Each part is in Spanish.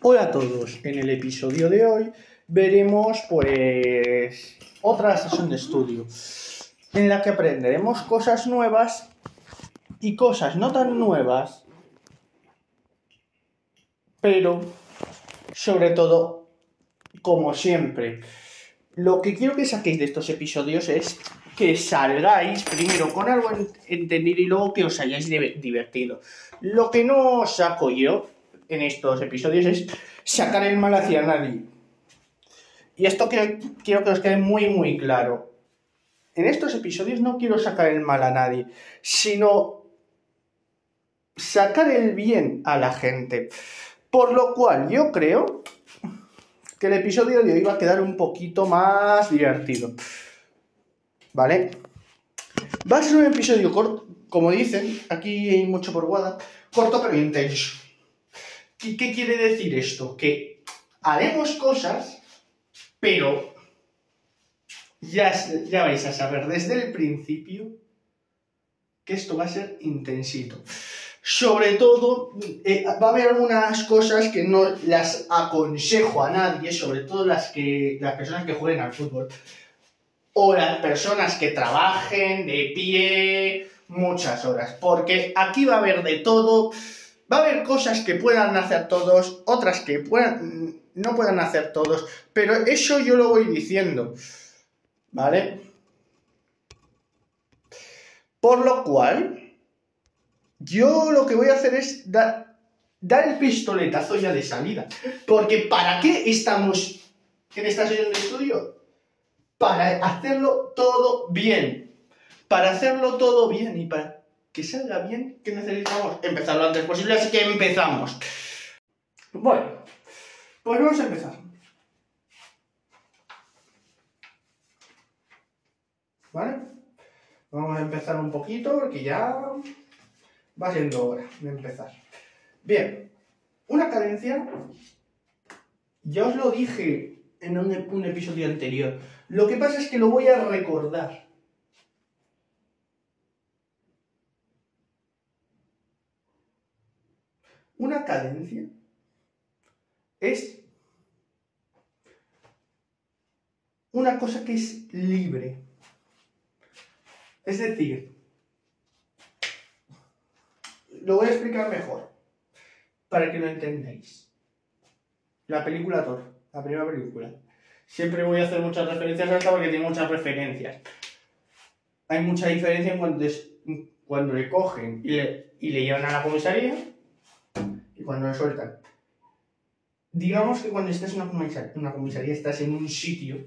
Hola a todos, en el episodio de hoy veremos pues otra sesión de estudio en la que aprenderemos cosas nuevas y cosas no tan nuevas, pero sobre todo, como siempre, lo que quiero que saquéis de estos episodios es que salgáis primero con algo entendido y luego que os hayáis divertido. Lo que no saco yo en estos episodios es sacar el mal hacia nadie. Y esto quiero que os quede muy claro. En estos episodios no quiero sacar el mal a nadie, sino sacar el bien a la gente. Por lo cual yo creo que el episodio de hoy va a quedar un poquito más divertido. ¿Vale? Va a ser un episodio corto, como dicen, aquí hay mucho por WhatsApp, corto pero intenso. ¿Y qué quiere decir esto? Que haremos cosas, pero ya vais a saber desde el principio que esto va a ser intensito. Sobre todo, va a haber algunas cosas que no las aconsejo a nadie, sobre todo las personas que jueguen al fútbol. O las personas que trabajen de pie muchas horas. Porque aquí va a haber de todo. Va a haber cosas que puedan hacer todos, otras que no puedan hacer todos. Pero eso yo lo voy diciendo. ¿Vale? Por lo cual, yo lo que voy a hacer es dar el pistoletazo ya de salida. Porque ¿para qué estamos en esta sesión de estudio? Para hacerlo todo bien. Para hacerlo todo bien y para que salga bien, ¿qué necesitamos? Empezar lo antes posible, así que empezamos. Bueno, pues vamos a empezar. ¿Vale? Vamos a empezar un poquito porque ya va siendo hora de empezar. Bien, una cadencia, ya os lo dije en un episodio anterior. Lo que pasa es que lo voy a recordar. Una cadencia es una cosa que es libre. Es decir, lo voy a explicar mejor, para que lo entendáis. La película Thor, la primera película. Siempre voy a hacer muchas referencias a esta porque tiene muchas referencias. Hay mucha diferencia en cuando le cogen y le llevan a la comisaría y cuando le sueltan. Digamos que cuando estás en una comisaría estás en un sitio,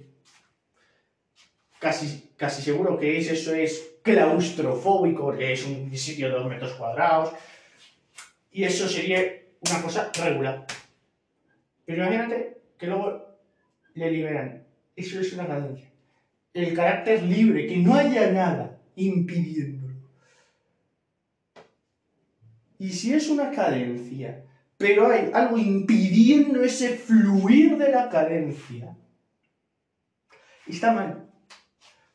casi seguro que eso es claustrofóbico, porque es un sitio de 2 metros cuadrados, y eso sería una cosa regular. Pero imagínate que luego le liberan. Eso es una cadencia. El carácter libre, que no haya nada impidiéndolo. Y si es una cadencia, pero hay algo impidiendo ese fluir de la cadencia, está mal.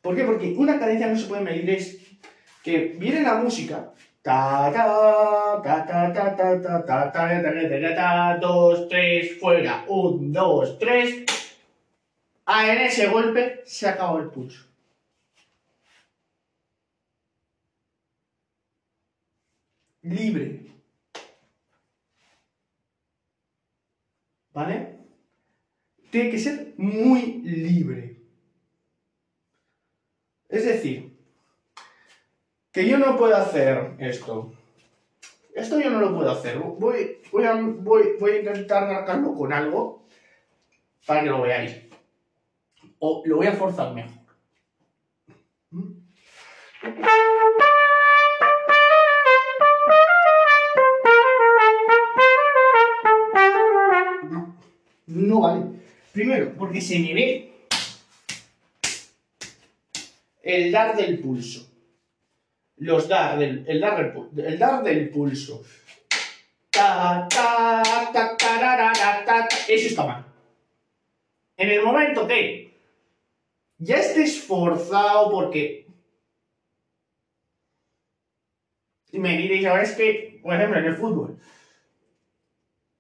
¿Por qué? Porque una cadencia no se puede medir, es que viene la música, ta ta ta ta ta ta ta ta ta ta 2, 3, fuera, 1, 2, 3. En ese golpe se acabó el pulso. Libre. ¿Vale? Tiene que ser muy libre. Es decir, que yo no puedo hacer esto. Esto yo no lo puedo hacer. Voy a intentar marcarlo con algo para que lo veáis. O lo voy a forzar mejor. No vale. Primero, porque se me ve el dar del pulso. El dar del pulso. Ta, ta, ta, tararara, ta, ta. Eso está mal. En el momento que ya estés forzado porque... Y me diréis, ahora es que, por ejemplo, en el fútbol,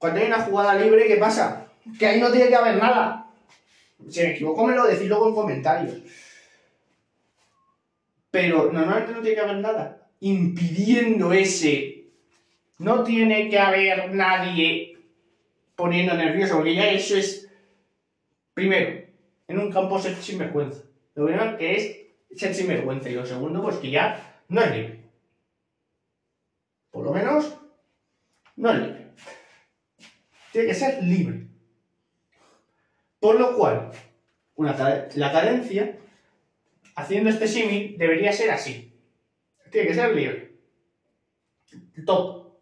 Cuando hay una jugada libre, ¿qué pasa? Que ahí no tiene que haber nada. Si me equivoco, me lo decís luego en comentarios. Pero normalmente no tiene que haber nada impidiendo ese. No tiene que haber nadie poniendo nervioso, porque ya eso es, primero, en un campo ser sinvergüenza. Lo primero que es ser sinvergüenza, y lo segundo, pues que ya no es libre. Por lo menos, no es libre. Tiene que ser libre. Por lo cual, la cadencia, haciendo este símil, debería ser así. Tiene que ser libre. Top.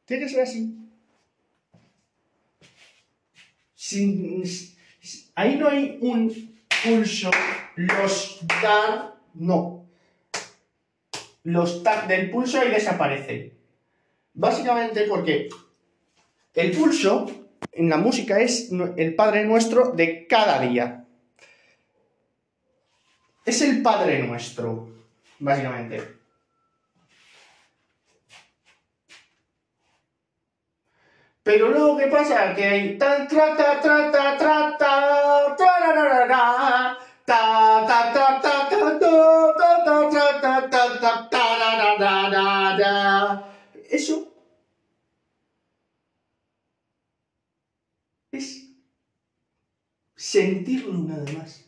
Tiene que ser así. Ahí no hay un pulso, los tar, no. Los tar del pulso ahí desaparecen. Básicamente porque el pulso en la música es el Padre Nuestro de cada día. Es el Padre Nuestro, básicamente. Pero luego, ¿qué pasa? Que hay tan tra ta tra ta tra ta ta ta ta ta ta ta ta ta. Eso es sentirlo nada más.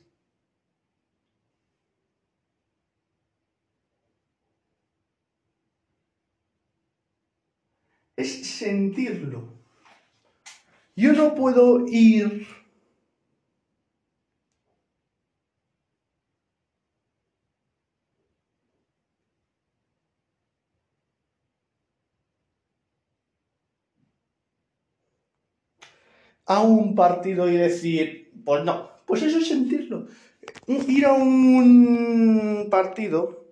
Es sentirlo. Yo no puedo ir a un partido y decir, pues no, pues eso es sentirlo. Ir a un partido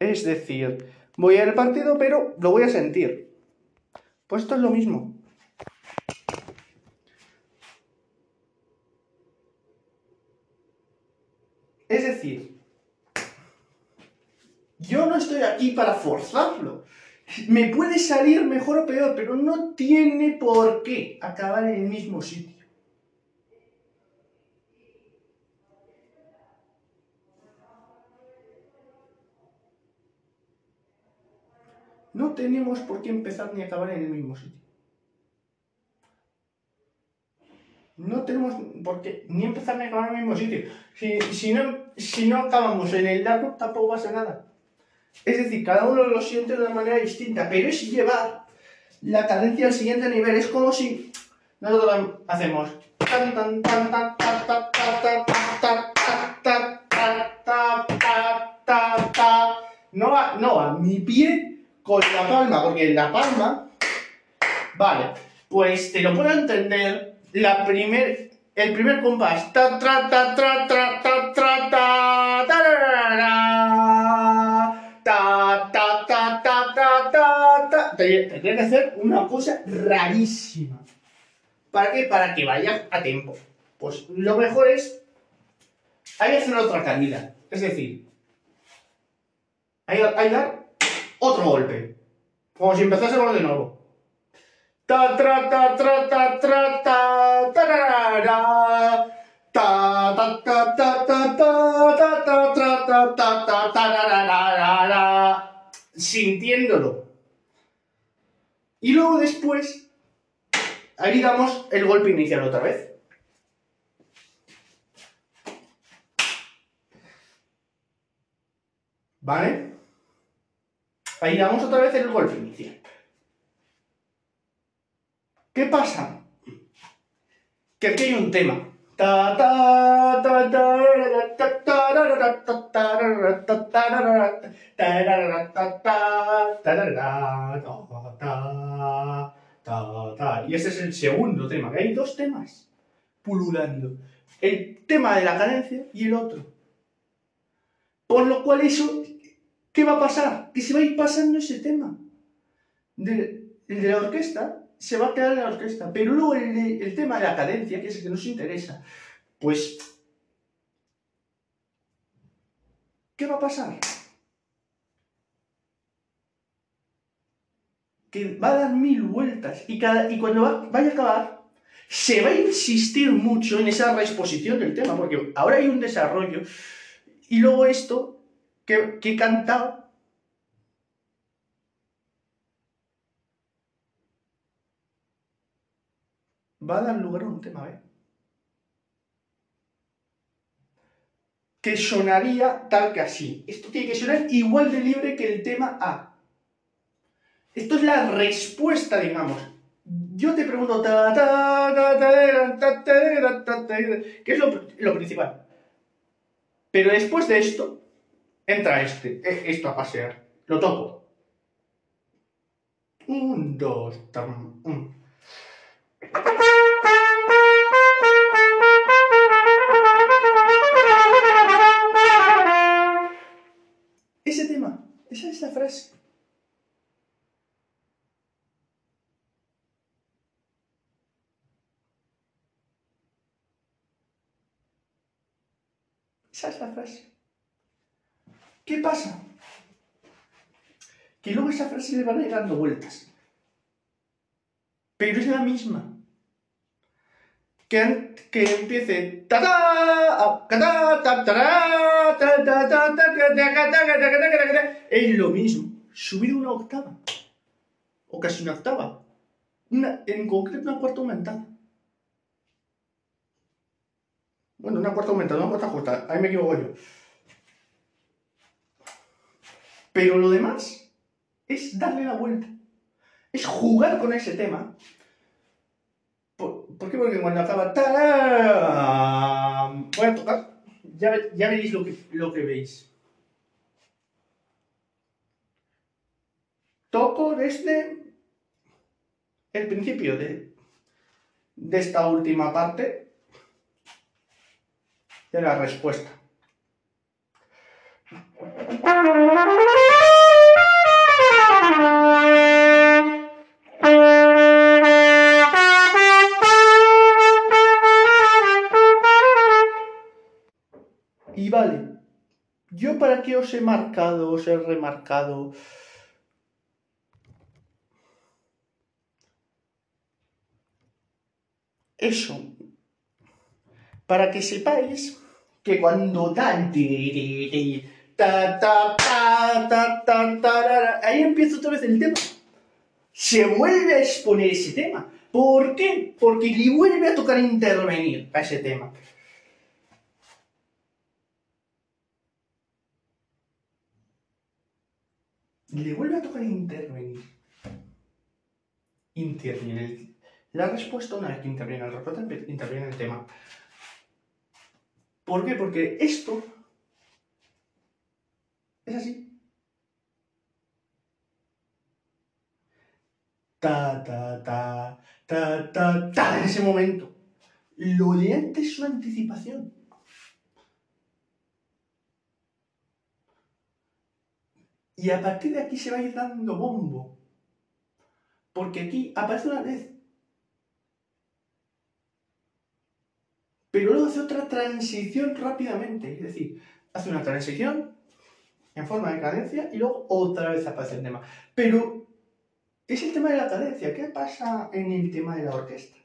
es decir, voy al partido, pero lo voy a sentir. Pues esto es lo mismo. Es decir, yo no estoy aquí para forzarlo. Me puede salir mejor o peor, pero no tiene por qué acabar en el mismo sitio. No tenemos por qué empezar ni acabar en el mismo sitio. No tenemos por qué ni empezar ni acabar en el mismo sitio. Si no acabamos en el largo, tampoco pasa nada. Es decir, cada uno lo siente de una manera distinta, pero es llevar la cadencia al siguiente nivel. Es como si nosotros hacemos no a mi pie con la palma, porque en la palma, vale, pues te lo puedo entender el primer compás, ta tra ta tra tra ta tra ta ta ta ta ta ta ta. Tendría que hacer una cosa rarísima. ¿Para qué? Para que vaya a tiempo. Pues lo mejor es, hay que hacer otra calidad. Es decir, hay que dar otro golpe. Como si empezásemos de nuevo. Ta tra ta tra ta tra ta tarara. Ta ta ta ta ta ta ta ta ta ta ta tarara. Sintiéndolo. Y luego después ahí damos el golpe inicial otra vez. ¿Vale? Ahí damos otra vez el golpe inicial. ¿Qué pasa? Que aquí hay un tema. Y ese es el segundo tema, que hay dos temas pululando. El tema de la cadencia y el otro. Por lo cual eso, ¿qué va a pasar? Que se va a ir pasando ese tema. El de la orquesta se va a quedar en la orquesta. Pero luego el tema de la cadencia, que es el que nos interesa, pues, ¿qué va a pasar? Que va a dar 1000 vueltas y cuando vaya a acabar, se va a insistir mucho en esa reexposición del tema, porque ahora hay un desarrollo y luego esto que he cantado va a dar lugar a un tema B. Que sonaría tal que así. Esto tiene que sonar igual de libre que el tema A. Esto es la respuesta, digamos. Yo te pregunto, ¿qué es lo principal? Pero después de esto, entra esto a pasear. Lo toco. 1, 2, 1. Ese tema, esa es la frase. Esa es la frase. ¿Qué pasa? Que luego esa frase le van a ir dando vueltas. Pero es la misma. Que empiece es lo mismo, subido una octava, o casi una octava, en concreto una cuarta aumentada. Bueno, una cuarta aumentada, una cuarta justa, ahí me equivoco yo. Pero lo demás es darle la vuelta, es jugar con ese tema. ¿Por qué? Porque cuando acaba... voy a tocar. Ya veréis lo que veis. Toco desde el principio de esta última parte de la respuesta. Y vale, yo para qué os he marcado, os he remarcado eso, para que sepáis que cuando dan ahí empieza otra vez el tema. Se vuelve a exponer ese tema. ¿Por qué? Porque le vuelve a tocar intervenir a ese tema. Le vuelve a tocar intervenir. Interviene la respuesta una vez que interviene el respuesta, interviene el tema. ¿Por qué? Porque esto es así. En ese momento. Lo de antes es una anticipación. Y a partir de aquí se va a ir dando bombo. Porque aquí aparece una vez. Pero luego hace otra transición rápidamente. Es decir, hace una transición en forma de cadencia y luego otra vez aparece el tema. Pero es el tema de la cadencia. ¿Qué pasa en el tema de la orquesta?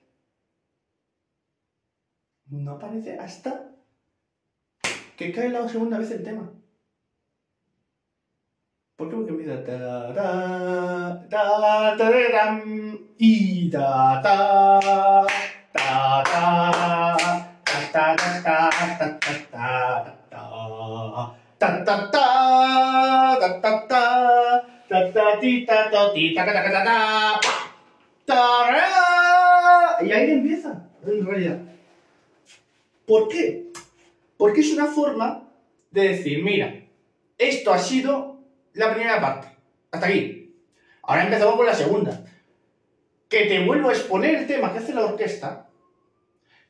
No aparece hasta que cae la segunda vez el tema. ¿Por qué? Porque empieza y y ahí empieza, en realidad. ¿Por qué? Porque es una forma de decir, mira, esto ha sido la primera parte, hasta aquí. Ahora empezamos con la segunda. Que te vuelvo a exponer el tema que hace la orquesta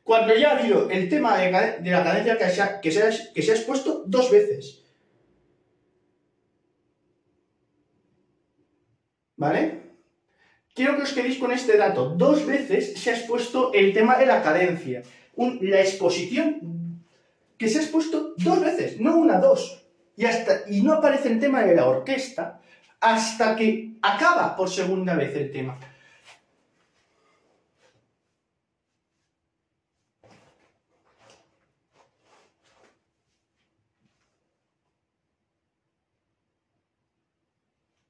cuando ya ha habido el tema de la cadencia que se ha expuesto 2 veces. ¿Vale? quiero que os quedéis con este dato. 2 veces se ha expuesto el tema de la cadencia. La exposición que se ha expuesto 2 veces, no una, 2. Y no aparece el tema de la orquesta hasta que acaba por segunda vez el tema.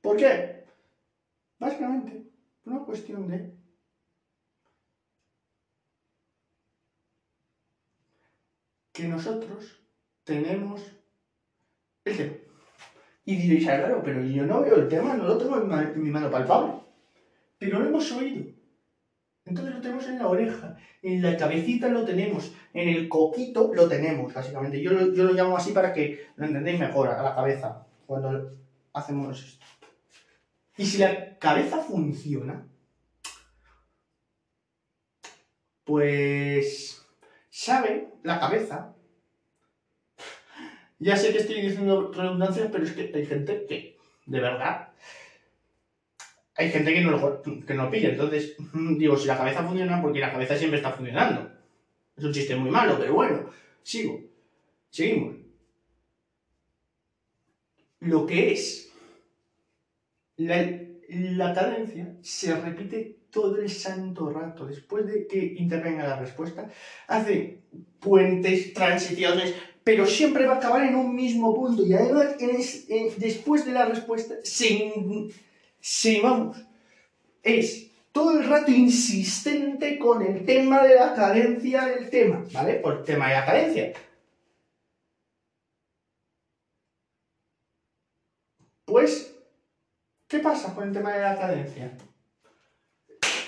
¿Por qué? Básicamente, por una cuestión de que nosotros tenemos el tema. Y diréis, claro, pero yo no veo el tema, no lo tengo en mi mano palpable. Pero lo hemos oído. Entonces lo tenemos en la oreja, en la cabecita lo tenemos, en el coquito lo tenemos, básicamente. Yo lo llamo así para que lo entendáis mejor, a la cabeza, cuando hacemos esto. Y si la cabeza funciona, pues sabe la cabeza. Ya sé que estoy diciendo redundancias, pero es que hay gente que, de verdad, hay gente que no lo pilla. Entonces, digo, si la cabeza funciona, porque la cabeza siempre está funcionando. Es un chiste muy malo, pero bueno, seguimos. Lo que es la cadencia se repite todo el santo rato. Después de que intervenga la respuesta, hace puentes, transiciones, pero siempre va a acabar en un mismo punto. Y además, después de la respuesta, es todo el rato insistente con el tema de la cadencia del tema, ¿vale? Por el tema de la cadencia. Pues, ¿qué pasa con el tema de la cadencia?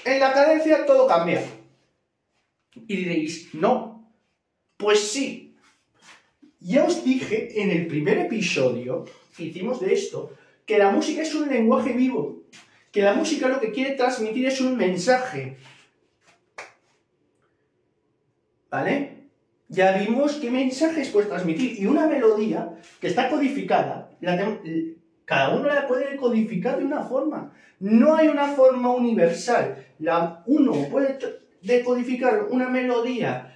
En la cadencia todo cambia. Y diréis, no. Pues sí. Ya os dije en el primer episodio que hicimos de esto, que la música es un lenguaje vivo. Que la música lo que quiere transmitir es un mensaje. ¿Vale? Ya vimos qué mensajes puede transmitir. Y una melodía que está codificada, cada uno la puede codificar de una forma. No hay una forma universal. Uno puede decodificar una melodía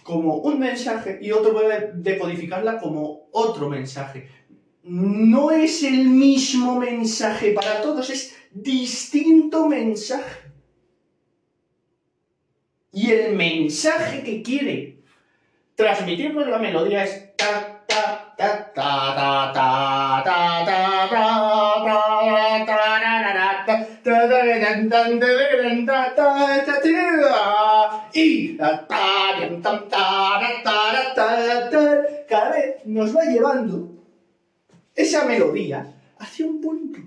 como un mensaje y otro puede decodificarla como otro mensaje. No es el mismo mensaje para todos, es distinto mensaje. Y el mensaje que quiere transmitirnos la melodía es ta ta ta ta ta ta ta ta y cada vez nos va llevando esa melodía hacia un punto.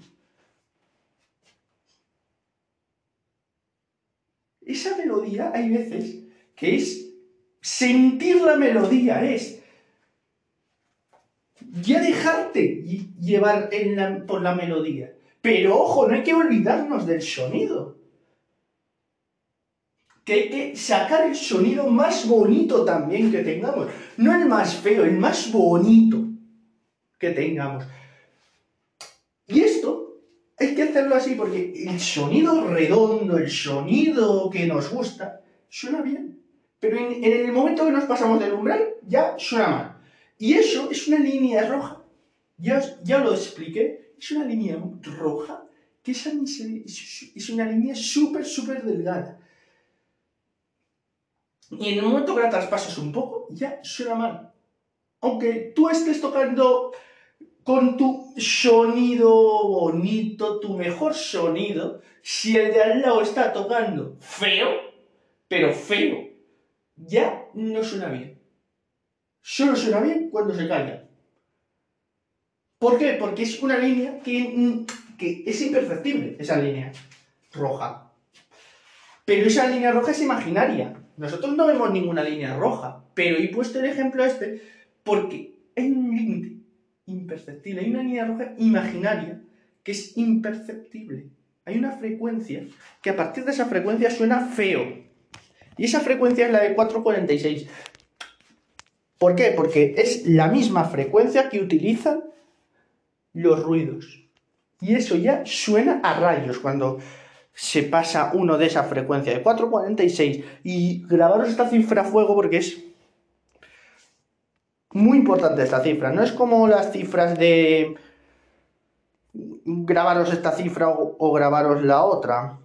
Esa melodía hay veces que es sentir la melodía, es ya dejarte llevar por la melodía. Pero ojo, no hay que olvidarnos del sonido. Que hay que sacar el sonido más bonito también que tengamos. No el más feo, el más bonito que tengamos. Y esto hay que hacerlo así porque el sonido redondo, el sonido que nos gusta, suena bien. Pero en el momento que nos pasamos del umbral, ya suena mal. Y eso es una línea roja. Ya lo expliqué. Es una línea roja que es una línea súper delgada. Y en el momento que la traspasas un poco, ya suena mal. Aunque tú estés tocando con tu sonido bonito, tu mejor sonido, si el de al lado está tocando feo, pero feo, ya no suena bien. Solo suena bien cuando se calla. ¿Por qué? Porque es una línea que es imperceptible, esa línea roja. Pero esa línea roja es imaginaria. Nosotros no vemos ninguna línea roja, pero he puesto el ejemplo porque hay un límite imperceptible. Hay una línea roja imaginaria que es imperceptible. Hay una frecuencia que a partir de esa frecuencia suena feo. Y esa frecuencia es la de 446. ¿Por qué? Porque es la misma frecuencia que utilizan los ruidos. Y eso ya suena a rayos. Cuando se pasa uno de esa frecuencia de 446 y grabaros esta cifra a fuego porque es muy importante esta cifra. No es como las cifras de grabaros esta cifra o grabaros la otra.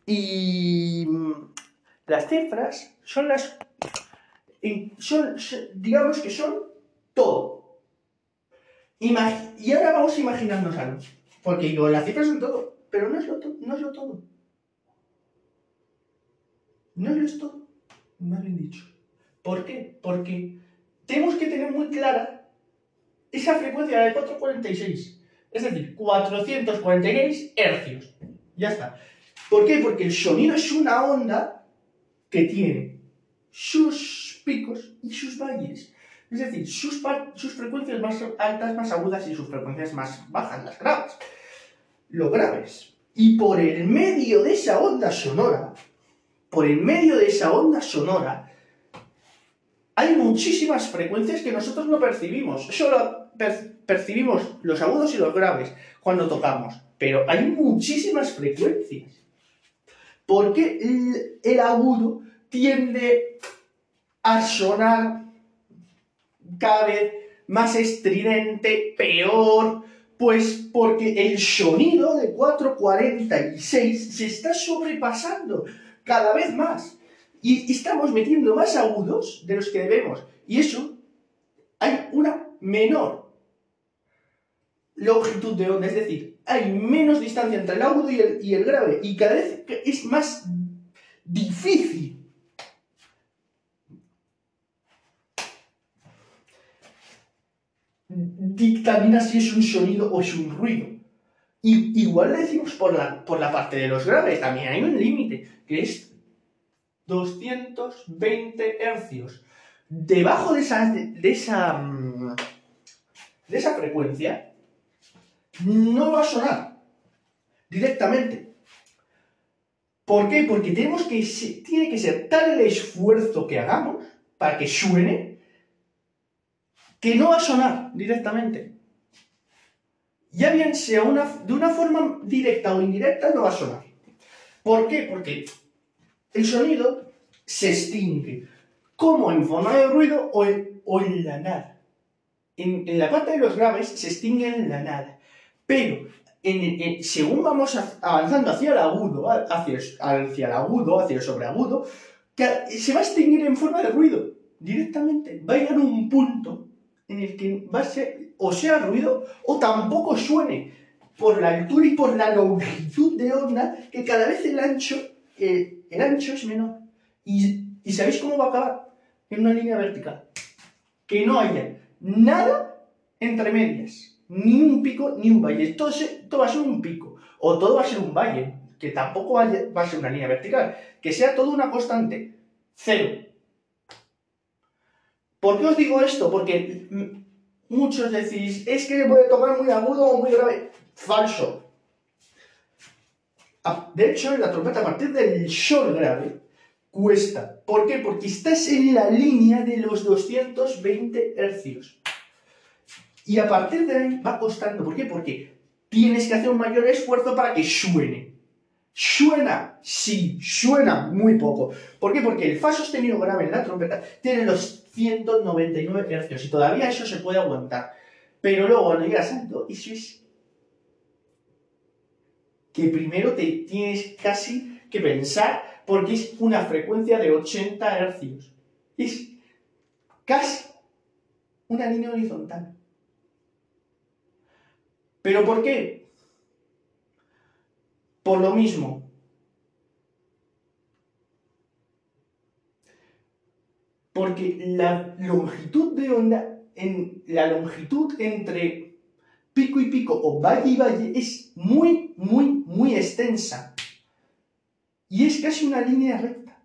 Y las cifras son las... digamos que son todo. Y ahora vamos a imaginarnos algo. Porque digo, las cifras son todo, pero no es lo todo. No es lo todo. No es lo todo. Más bien dicho. ¿Por qué? Porque tenemos que tener muy clara esa frecuencia de 446. Es decir, 446 hercios. Ya está. ¿Por qué? Porque el sonido es una onda que tiene sus picos y sus valles. Es decir, sus frecuencias más altas, más agudas y sus frecuencias más bajas, las graves. Los graves. Y por el medio de esa onda sonora, hay muchísimas frecuencias que nosotros no percibimos. Solo percibimos los agudos y los graves cuando tocamos. Pero hay muchísimas frecuencias. Porque el agudo tiende a sonar cada vez más estridente, peor, pues porque el sonido de 446 se está sobrepasando cada vez más. Y estamos metiendo más agudos de los que debemos. Y eso, hay una menor longitud de onda, es decir, hay menos distancia entre el agudo y el grave. Y cada vez es más difícil dictamina si es un sonido o es un ruido. Y igual decimos por la parte de los graves, también hay un límite, que es 220 hercios. Debajo de esa frecuencia no va a sonar directamente. ¿Por qué? Porque tiene que ser tal el esfuerzo que hagamos para que suene que no va a sonar directamente. Ya bien sea de una forma directa o indirecta, no va a sonar. ¿Por qué? Porque el sonido se extingue, como en forma de ruido o en la nada. En la parte de los graves se extingue en la nada. Pero según vamos avanzando hacia el agudo, hacia el sobreagudo, se va a extinguir en forma de ruido directamente. Va a llegar a un punto en el que va a ser o sea ruido o tampoco suene por la altura y por la longitud de onda, que cada vez el ancho es menor. ¿Y sabéis cómo va a acabar? En una línea vertical. Que no haya nada entre medias. Ni un pico ni un valle. Todo va a ser un pico. O todo va a ser un valle. Que tampoco va a ser una línea vertical. Que sea todo una constante. Cero. ¿Por qué os digo esto? Porque muchos decís, es que puede tocar muy agudo o muy grave. Falso. De hecho, en la trompeta, a partir del sol grave, cuesta. ¿Por qué? Porque estás en la línea de los 220 hercios. Y a partir de ahí va costando. ¿Por qué? Porque tienes que hacer un mayor esfuerzo para que suene. ¿Suena? Sí, suena muy poco. ¿Por qué? Porque el fa sostenido grave en la trompeta tiene los 199 hercios y todavía eso se puede aguantar. Pero luego cuando llegas alto, eso es que primero te tienes casi que pensar, porque es una frecuencia de 80 hercios. Es casi una línea horizontal. ¿Pero por qué? Por lo mismo. Porque la longitud de onda, la longitud entre pico y pico o valle y valle es muy, muy, muy extensa. Y es casi una línea recta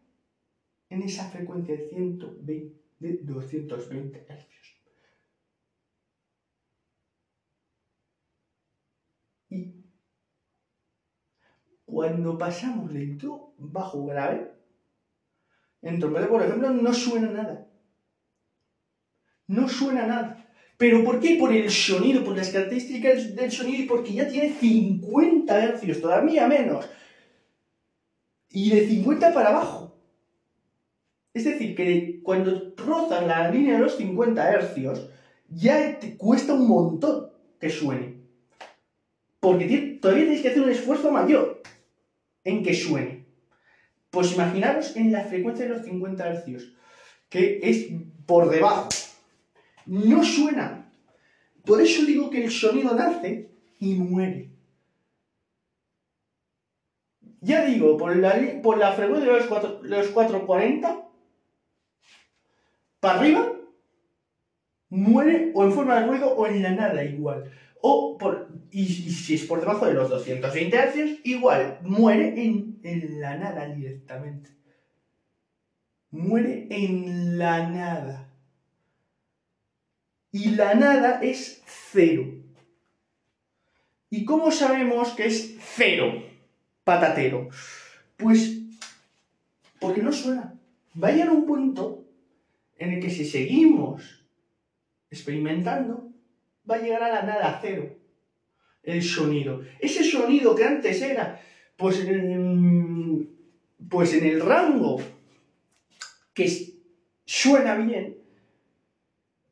en esa frecuencia de 220 Hz. Y cuando pasamos del do bajo grave, en trompeta, por ejemplo, no suena nada. No suena nada. ¿Pero por qué? Por el sonido, por las características del sonido y porque ya tiene 50 Hz, todavía menos. Y de 50 para abajo. Es decir, que cuando rozas la línea de los 50 Hz, ya te cuesta un montón que suene. Porque todavía tienes que hacer un esfuerzo mayor en que suene. Pues imaginaros en la frecuencia de los 50 Hz, que es por debajo. No suena. Por eso digo que el sonido nace y muere. Ya digo, por la frecuencia de los 440, para arriba, muere o en forma de ruido o en la nada igual. Y si es por debajo de los 220 Hz, igual, muere en la nada directamente. Muere en la nada. Y la nada es cero. ¿Y cómo sabemos que es cero, patatero? Pues porque no suena. Va a llegar un punto en el que si seguimos experimentando, va a llegar a la nada cero el sonido. Ese sonido que antes era, pues en el rango que suena bien,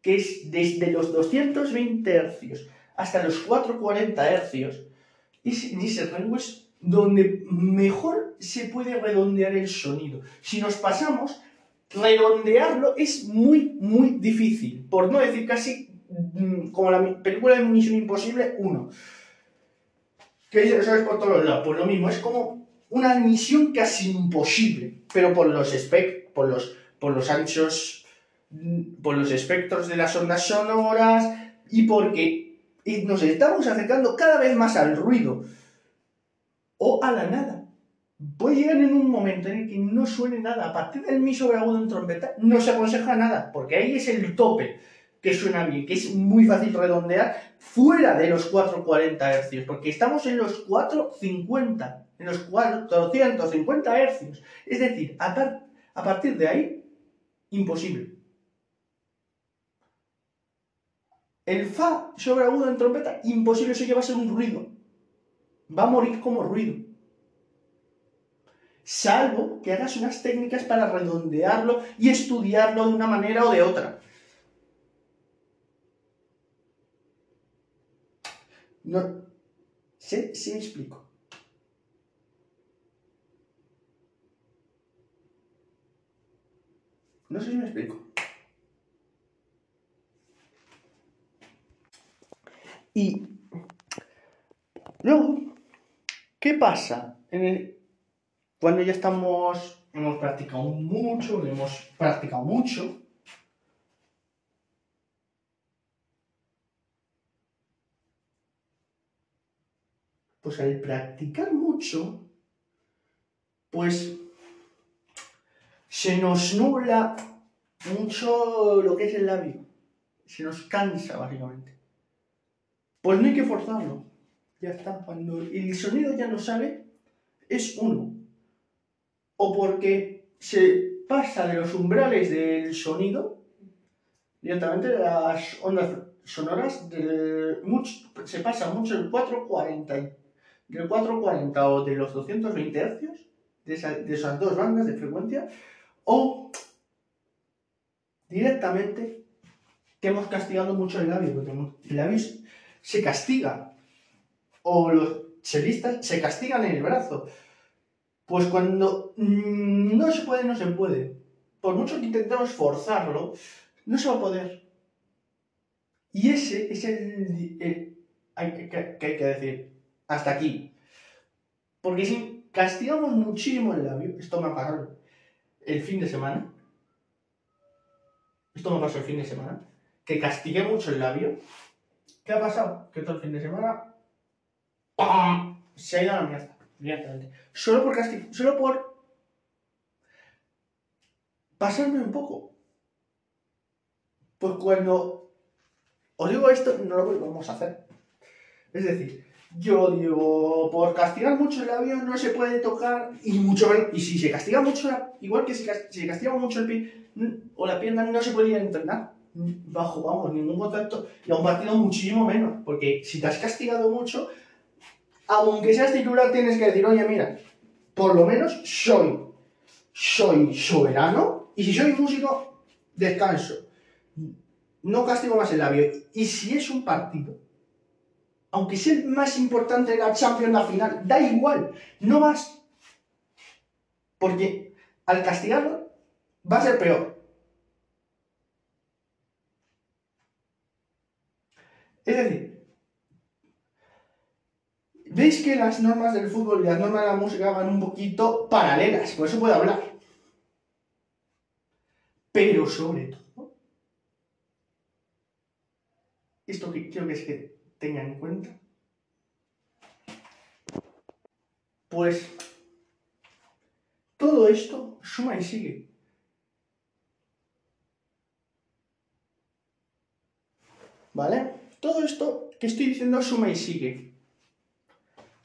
que es desde los 220 Hz hasta los 440 Hz, en ese rango es donde mejor se puede redondear el sonido. Si nos pasamos, redondearlo es muy, muy difícil. Por no decir casi como la película de Misión Imposible 1. Que eso es por todos lados. Pues lo mismo, es como una misión casi imposible. Pero por los anchos, por los espectros de las ondas sonoras y porque nos estamos acercando cada vez más al ruido o a la nada. Puede llegar en un momento en el que no suene nada. A partir del mi sobre agudo en trompeta no se aconseja nada, porque ahí es el tope que suena bien, que es muy fácil redondear fuera de los 440 Hz, porque estamos en los 450, en los 450 Hz. Es decir, a partir de ahí, imposible. El fa sobre agudo en trompeta, imposible, eso ya va a ser un ruido. Va a morir como ruido. Salvo que hagas unas técnicas para redondearlo y estudiarlo de una manera o de otra. No sé si me explico. No sé si me explico. Y luego, ¿qué pasa cuando ya hemos practicado mucho, lo hemos practicado mucho? Pues al practicar mucho, pues se nos nubla mucho lo que es el labio. Se nos cansa, básicamente. Pues no hay que forzarlo. Ya está. Cuando el sonido ya no sale, es uno. O porque se pasa de los umbrales del sonido, directamente de las ondas sonoras, se pasa mucho del 440 o de los 220 Hz, de esas dos bandas de frecuencia, o directamente que hemos castigado mucho el labio, porque el labio se castiga, o los chelistas se castigan en el brazo. Pues cuando no se puede, no se puede. Por mucho que intentemos forzarlo, no se va a poder. Y ese es que hay que decir, hasta aquí. Porque si castigamos muchísimo el labio, esto me ha pasado el fin de semana, que castigué mucho el labio, ¿qué ha pasado? Que todo el fin de semana ¡pam! Se ha ido a la mierda, directamente. Solo por castigo, solo por pasarme un poco. Pues cuando os digo esto, no lo volvemos a hacer. Es decir, yo digo, por castigar mucho el labio no se puede tocar, y mucho menos, y si se castiga mucho, igual que si se castiga mucho el pie o la pierna, no se puede ir a entrenar. Bajo, vamos, ningún contacto, y a un partido muchísimo menos, porque si te has castigado mucho, aunque seas titular, tienes que decir, oye, mira, por lo menos soy soberano, y si soy músico, descanso. No castigo más el labio. Y si es un partido, aunque sea el más importante de la Champions, la final, da igual, no más. Porque al castigarlo va a ser peor. Es decir, veis que las normas del fútbol y las normas de la música van un poquito paralelas, por eso puedo hablar. Pero sobre todo, esto que quiero que es que tengan en cuenta, pues todo esto suma y sigue. ¿Vale? Todo esto que estoy diciendo suma y sigue.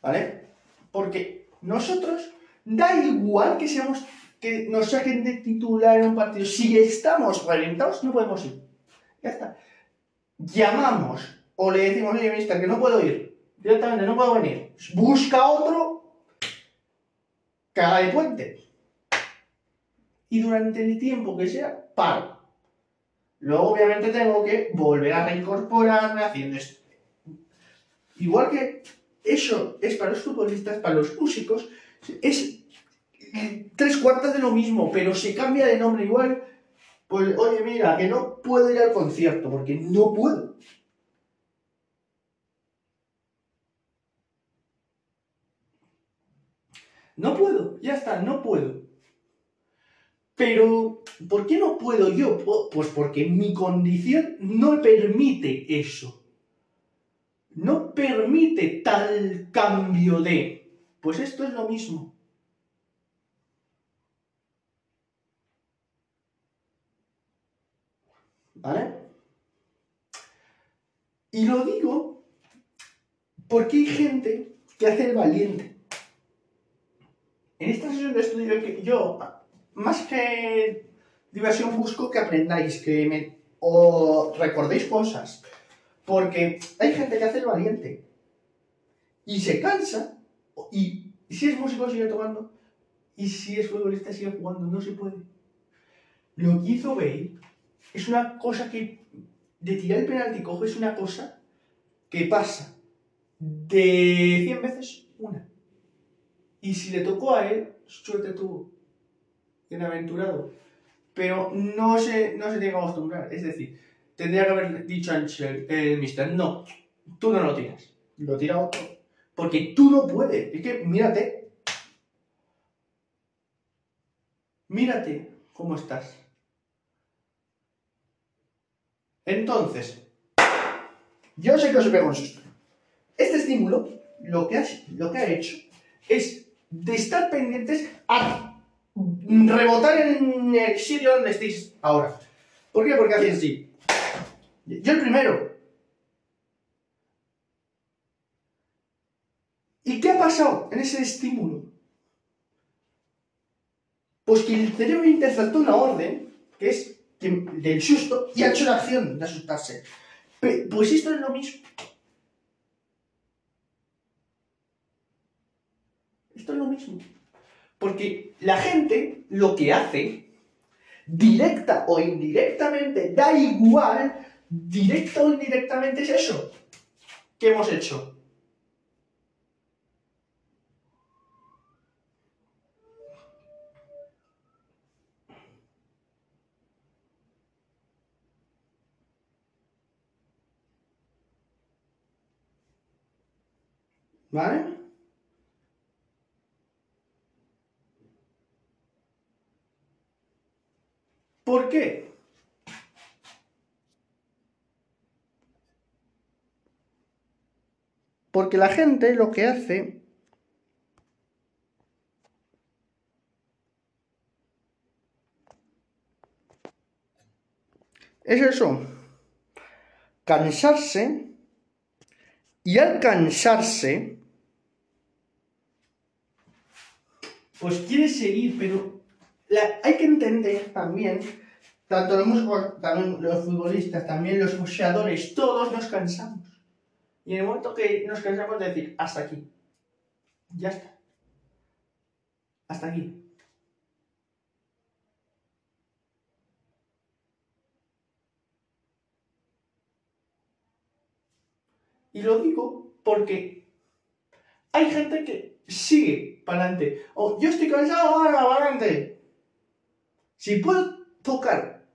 ¿Vale? Porque nosotros, da igual que seamos, que nos saquen de titular en un partido, si estamos reventados, no podemos ir. Ya está. Llamamos o le decimos, oye, mister, que no puedo ir. Directamente, no puedo venir. Busca otro que haga de puente. Y durante el tiempo que sea, paro. Luego, obviamente, tengo que volver a reincorporarme haciendo esto. Igual que eso es para los futbolistas, para los músicos, es 3/4 de lo mismo, pero se cambia de nombre igual. Pues, oye, mira, que no puedo ir al concierto, porque no puedo. No puedo, ya está, no puedo. Pero, ¿por qué no puedo yo? Pues porque mi condición no permite eso. No permite tal cambio de... Pues esto es lo mismo. ¿Vale? Y lo digo porque hay gente que hace el valiente. En esta sesión de estudio yo, más que diversión, busco que aprendáis, o recordéis cosas. Porque hay gente que hace el valiente y se cansa, y si es músico sigue tocando, y si es futbolista sigue jugando, no se puede. Lo que hizo Bale es una cosa que, de tirar el penalti cojo, es una cosa que pasa de 100 veces una. Y si le tocó a él, suerte tuvo. Bienaventurado. Pero no se tiene que acostumbrar. Es decir, tendría que haber dicho el mister, no, tú no lo tiras. Lo tira otro. Porque tú no puedes. Es que mírate cómo estás. Entonces, yo sé que os pego un susto. Este estímulo, lo que ha hecho es de estar pendientes a rebotar en el sitio donde estéis ahora. ¿Por qué? Porque hacéis así. Yo el primero. ¿Y qué ha pasado en ese estímulo? Pues que el cerebro interceptó una orden, que es del susto, y ha hecho la acción de asustarse. Pues esto es lo mismo. Esto es lo mismo. Porque la gente lo que hace, directa o indirectamente, da igual, directa o indirectamente, es eso que hemos hecho. ¿Vale? ¿Por qué? Porque la gente lo que hace es eso, cansarse, y al cansarse, pues quiere seguir, pero hay que entender también, tanto los músicos, también los futbolistas, también los boxeadores, todos nos cansamos. Y en el momento que nos cansamos de decir, hasta aquí, ya está, hasta aquí. Y lo digo porque hay gente que sigue para adelante. O yo estoy cansado, ahora para adelante. Si puedo tocar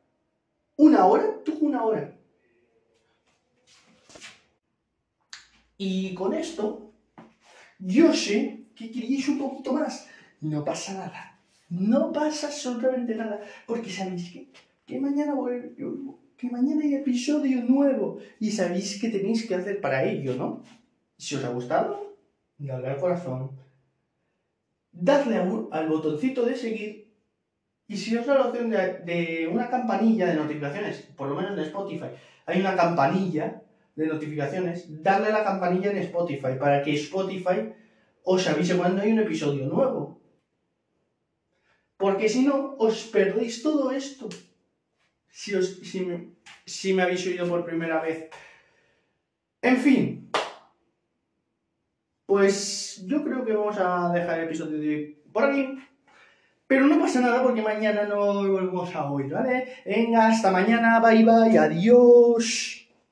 una hora, toco una hora. Y con esto, yo sé que queréis un poquito más. No pasa nada. No pasa absolutamente nada. Porque sabéis que mañana que mañana hay episodio nuevo. Y sabéis qué tenéis que hacer para ello, ¿no? Si os ha gustado, dadle al corazón. Dadle al botoncito de seguir. Y si os da la opción de una campanilla de notificaciones, por lo menos en Spotify, hay una campanilla de notificaciones, darle a la campanilla en Spotify para que Spotify os avise cuando hay un episodio nuevo. Porque si no, os perdéis todo esto. Si me habéis oído por primera vez. En fin. Pues yo creo que vamos a dejar el episodio de hoy por aquí. Pero no pasa nada porque mañana no volvemos a oír, ¿vale? Venga, hasta mañana, bye bye, adiós.